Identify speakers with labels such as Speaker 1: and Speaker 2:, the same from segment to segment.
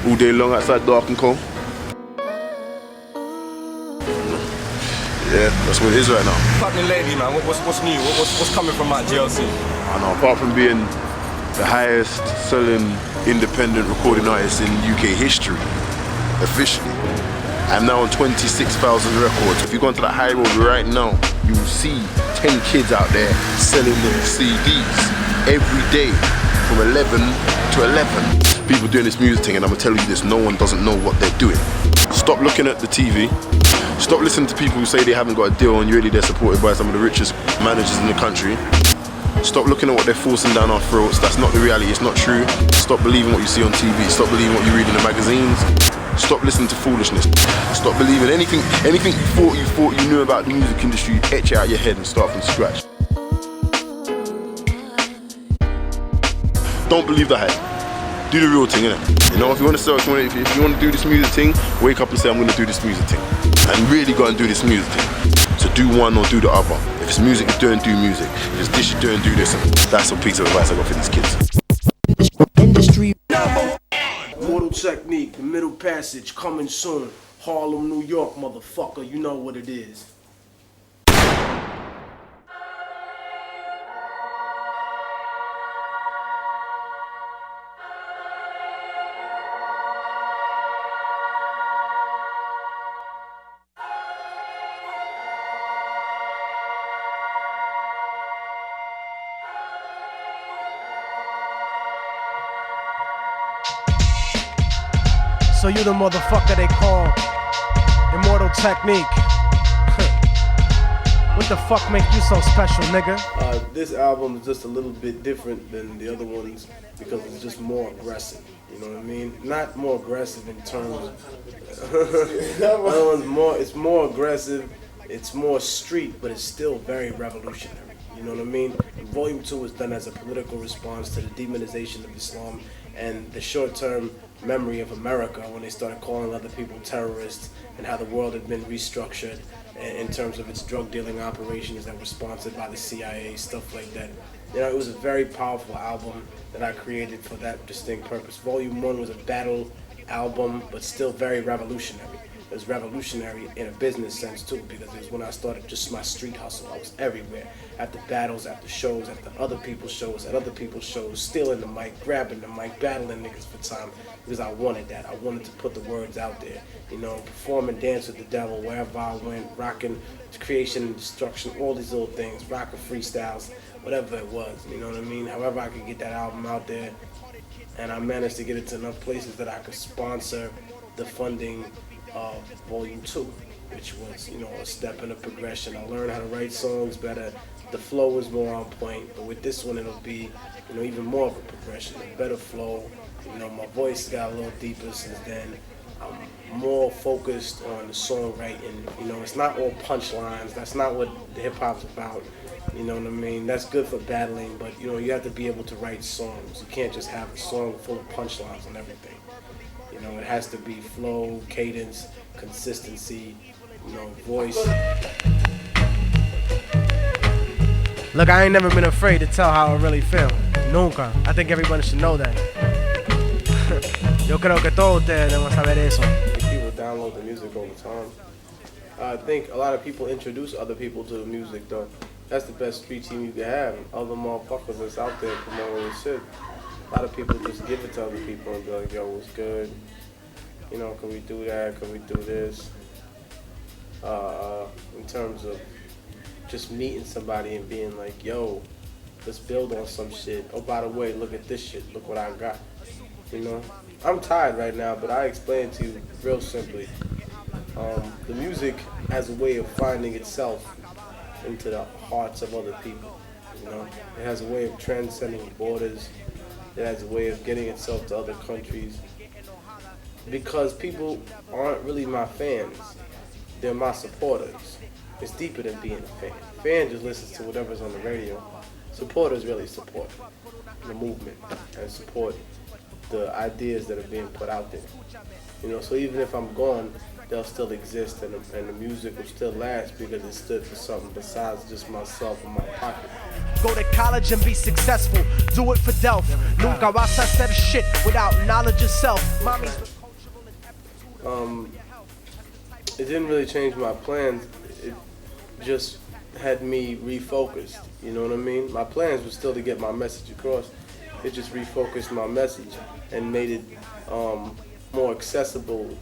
Speaker 1: all day long outside dark and cold. Yeah, that's what it is right now.
Speaker 2: What's happening lately, man? What's new? What's coming from Mike GLC?
Speaker 1: I know, apart from being the highest selling independent recording artist in UK history, officially, I'm now on 26,000 records. If you go onto the high road right now, you will see 10 kids out there selling them CDs every day from 11 to 11. People doing this music thing, and I'm gonna tell you this, no one doesn't know what they're doing. Stop looking at the TV. Stop listening to people who say they haven't got a deal and really they're supported by some of the richest managers in the country. Stop looking at what they're forcing down our throats. That's not the reality, it's not true. Stop believing what you see on TV. Stop believing what you read in the magazines. Stop listening to foolishness. Stop believing anything you thought you knew about the music industry. Etch it out your head and start from scratch. Don't believe the hype. Do the real thing, innit? You know, if you want to sell, if you want to do this music thing, wake up and say, I'm going to do this music thing. And really go and do this music thing. So do one or do the other. If it's music you're doing, do music. If it's this you're doing, do this. That's a piece of advice I got for these kids.
Speaker 3: Industry Immortal Technique, the middle passage, coming soon. Harlem, New York, motherfucker, you know what it is. So you the motherfucker they call Immortal Technique. What the fuck make you so special, nigga? This album is just a little bit different than the other ones because it's just more aggressive. You know what I mean? Not more aggressive in terms of it's more aggressive, it's more street, but it's still very revolutionary. You know what I mean? And Volume 2 was done as a political response to the demonization of Islam and the short-term memory of America when they started calling other people terrorists and how the world had been restructured in terms of its drug dealing operations that were sponsored by the CIA, stuff like that. You know, it was a very powerful album that I created for that distinct purpose. Volume 1 was a battle album, but still very revolutionary. It was revolutionary in a business sense too, because it was when I started just my street hustle. I was everywhere, at the battles, after shows, after other people's shows, at other people's shows, stealing the mic, grabbing the mic, battling niggas for time, because I wanted that. I wanted to put the words out there, you know, perform and dance with the devil wherever I went, rocking creation and destruction, all these little things, rocking freestyles, whatever it was, you know what I mean? However I could get that album out there, and I managed to get it to enough places that I could sponsor the funding of Volume 2, which was, you know, a step in a progression. I learned how to write songs better. The flow was more on point, but with this one it'll be, you know, even more of a progression, a better flow. You know, my voice got a little deeper since then. I'm more focused on the songwriting. You know, it's not all punchlines. That's not what the hip hop's about. You know what I mean? That's good for battling, but you know, you have to be able to write songs. You can't just have a song full of punchlines and everything. You know, it has to be flow, cadence, consistency, you know, voice. Look, I ain't never been afraid to tell how I really feel. Nunca. I think everybody should know that. Yo creo que todos ustedes deben saber eso. People download the music all the time. I think a lot of people introduce other people to the music though. That's the best street team you can have. Other motherfuckers that's out there promoting this shit. A lot of people just give it to other people and be like, yo, what's good? You know, can we do that? Can we do this? In terms of just meeting somebody and being like, yo, let's build on some shit. Oh, by the way, look at this shit. Look what I got. You know? I'm tired right now, but I explain it to you real simply. The music has a way of finding itself into the hearts of other people. You know? It has a way of transcending borders. It has a way of getting itself to other countries. Because people aren't really my fans. They're my supporters. It's deeper than being a fan. Fan just listens to whatever's on the radio. Supporters really support the movement and support the ideas that are being put out there. You know, so even if I'm gone, they'll still exist and the music will still last because it stood for something besides just myself and my pocket.
Speaker 4: Go to college and be successful. Do it for Delph. Nunca vas a hacer shit without knowledge of self. Mommy's
Speaker 3: It didn't really change my plans. It just had me refocused. You know what I mean? My plans were still to get my message across. It just refocused my message and made it more accessible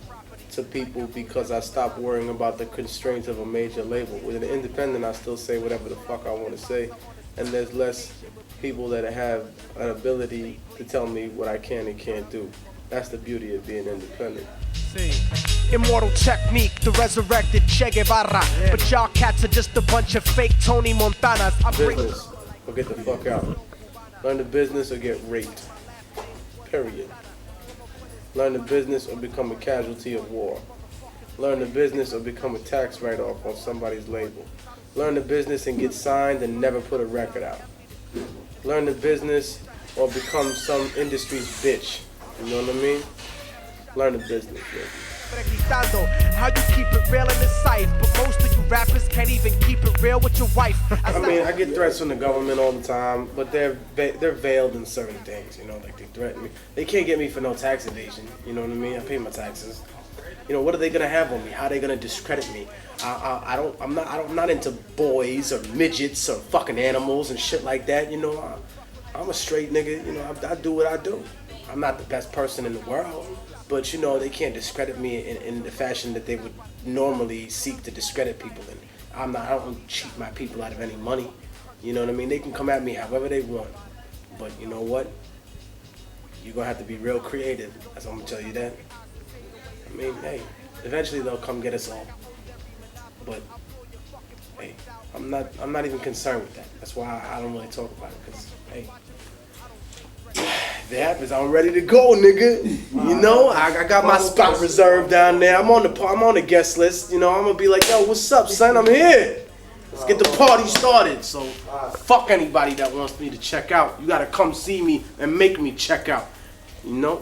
Speaker 3: to people because I stopped worrying about the constraints of a major label. With an independent, I still say whatever the fuck I want to say, and there's less people that have an ability to tell me what I can and can't do. That's the beauty of being independent.
Speaker 4: Immortal Technique, the resurrected Che Guevara. But y'all cats are just a bunch of fake Tony Montanas.
Speaker 3: Business or get the fuck out. Learn the business or get raped. Period. Learn the business or become a casualty of war. Learn the business or become a tax write-off on somebody's label. Learn the business and get signed and never put a record out. Learn the business or become some industry's bitch. You know what I mean? Learn the business, baby.
Speaker 4: How you keep it real in this life, but most of you rappers can't even keep it real with your wife.
Speaker 3: I mean, I get threats from the government all the time, but they're veiled in certain things, you know, like they threaten me. They can't get me for no tax evasion, you know what I mean? I pay my taxes. You know, what are they gonna have on me? How are they gonna discredit me? I'm not into boys or midgets or fucking animals and shit like that, you know. I'm a straight nigga, you know, I do what I do. I'm not the best person in the world. But you know, they can't discredit me in the fashion that they would normally seek to discredit people in. I don't cheat my people out of any money. You know what I mean? They can come at me however they want. But you know what? You're gonna have to be real creative. That's what I'm gonna tell you that. I mean, hey, eventually they'll come get us all. But hey, I'm not even concerned with that. That's why I don't really talk about it, because hey, if it happens, I'm ready to go, nigga. You know, I got my spot reserved down there. I'm on the guest list. You know, I'm gonna be like, yo, what's up, son? I'm here. Let's get the party started. So, fuck anybody that wants me to check out. You gotta come see me and make me check out. You know?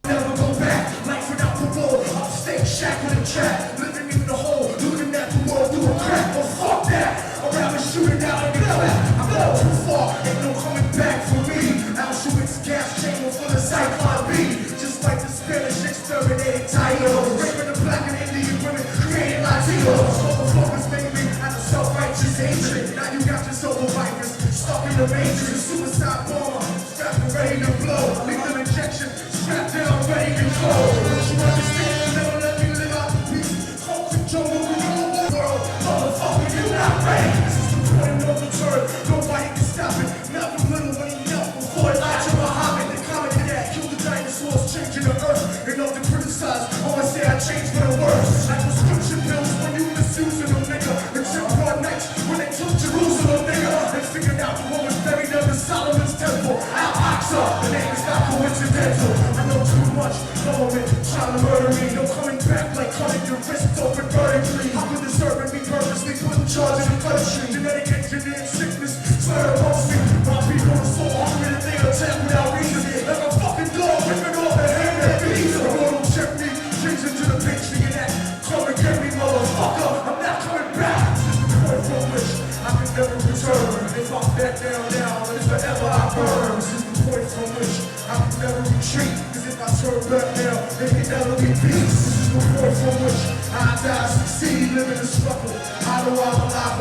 Speaker 5: Never go back, life without parole. Upstate shack with a trap, living in the hole, looking at the world through a crack. Well, fuck that. I'd rather shoot it down and get clapped. I'm all too far, ain't no coming back for me. Auschwitz gas chamber full of Cyclone B. Just like the Spanish exterminated Tainos, raping the black and Indian women, creating Latinos. Motherfuckers make me out of self-righteous hatred. Now you got your soul virus stuck in the matrix. Suicide bomber, strapped and ready to blow. Lethal injection, strapped down, ready to go. Don't you understand? Never let me live out in peace. Cold control of the whole world. Motherfucker, you're not ready. This is the point of return. Nobody can stop it. Malcolm Little when he knelt before Elijah Muhammad. The comic that killed the dinosaurs, changing the earth. And all the criticize, always say I changed for the worse. Like prescription pills when you misusing them, nigga. The Temple nights when they took Jerusalem, nigga. They figured out the woman buried under Solomon's temple. Al-Aqsa, the name is not coincidental. I know too much, government trying to murder me. No coming back like cutting your wrist open vertically. How could this urban be purposely put in charge of the country? Genetic engineering sickness, slur amongst me. My people are so hungry that they attack without reason. Like a fucking dog ripping off the hand that beats. Immortal Technique, change into the bitch, nigga that. Come and get me, motherfucker. I'm not coming back. This is the point from which I can never return. If I'm back down now, then it's forever I burn. This is the point from which I can never retreat. Cause if I turn back now, then it never be peace. This is the point from which I die, succeed, live in the struggle. How do I alive?